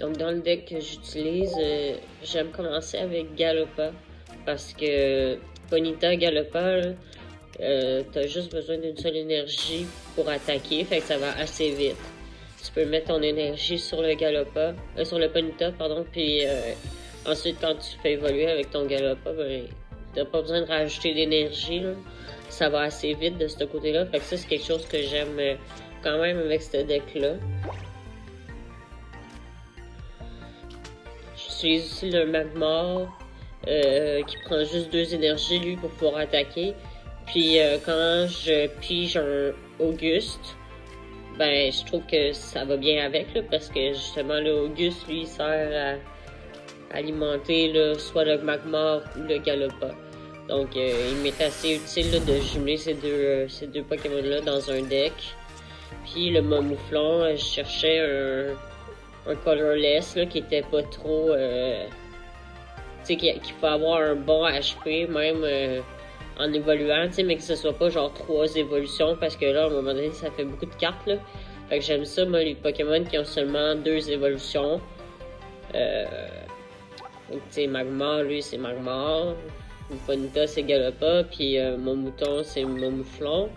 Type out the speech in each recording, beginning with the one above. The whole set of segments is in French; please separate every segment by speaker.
Speaker 1: Donc, dans le deck que j'utilise, j'aime commencer avec Galopa. Parce que Ponyta, Galopa, t'as juste besoin d'une seule énergie pour attaquer. Fait que ça va assez vite. Tu peux mettre ton énergie sur le Galopa, sur le Ponyta, pardon. Puis ensuite, quand tu fais évoluer avec ton Galopa, ben, t'as pas besoin de rajouter d'énergie. Ça va assez vite de ce côté-là. Fait que ça, c'est quelque chose que j'aime quand même avec ce deck-là. J'utilise aussi le Magmar qui prend juste 2 énergies lui pour pouvoir attaquer. Puis quand je pige un Auguste, ben je trouve que ça va bien avec là, parce que justement le Auguste lui il sert à alimenter là, soit le Magmar ou le Galopa. Donc il m'est assez utile là, de jumeler ces deux Pokémon là dans un deck. Puis le Momouflon, je cherchais un colorless là, qui était pas trop tu sais qui peut avoir un bon HP même en évoluant, tu sais, mais que ce soit pas genre 3 évolutions parce que là à un moment donné ça fait beaucoup de cartes là. Fait que j'aime ça moi les Pokémon qui ont seulement 2 évolutions. Donc tu sais Magmar lui c'est Magmar, Ponyta c'est Galopa, puis mon mouton c'est mon mouflon.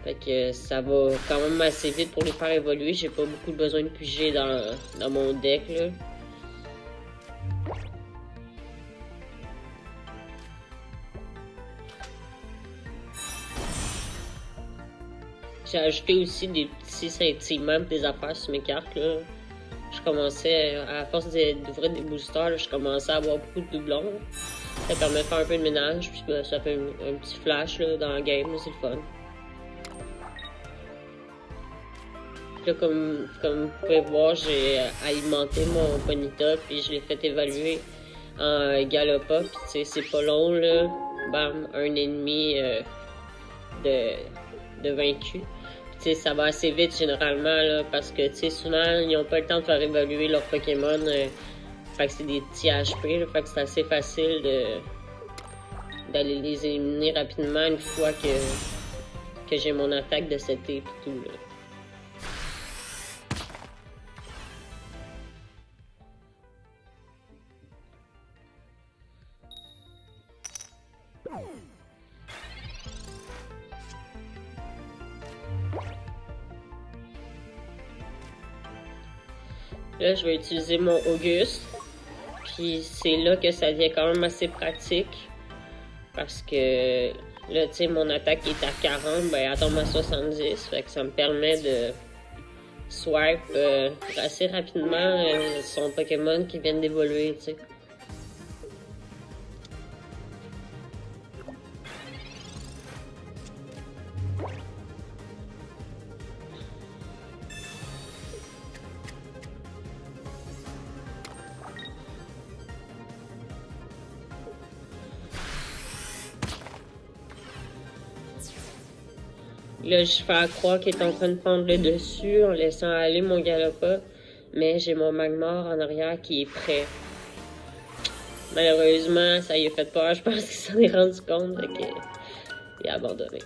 Speaker 1: Fait que ça va quand même assez vite pour les faire évoluer. J'ai pas beaucoup besoin de piger dans mon deck là. J'ai ajouté aussi des petits scintillements, des affaires sur mes cartes là. Je commençais, à force d'ouvrir des boosters, là, je commençais à avoir beaucoup de doublons. Ça permet de faire un peu de ménage, puis ça fait un petit flash là, dans la game, c'est le fun. Là, comme vous pouvez voir, j'ai alimenté mon Ponyta, puis je l'ai fait évaluer en Galopa, puis c'est pas long, là, bam, un ennemi de vaincu. Puis ça va assez vite généralement, là, parce que souvent, ils n'ont pas le temps de faire évaluer leurs Pokémon, fait que c'est des petits HP, là, fait que c'est assez facile d'aller les éliminer rapidement une fois que j'ai mon attaque de cette et tout, là. Là, je vais utiliser mon Auguste. Puis c'est là que ça devient quand même assez pratique. Parce que là, tu sais, mon attaque est à 40, ben elle tombe à 70. Fait que ça me permet de swipe assez rapidement son Pokémon qui vient d'évoluer, tu sais. Là, je fais croire qu'il est en train de prendre le dessus en laissant aller mon Galopa. Mais j'ai mon Magmar en arrière qui est prêt. Malheureusement, ça y a fait peur. Je pense qu'il s'en est rendu compte. Il a abandonné.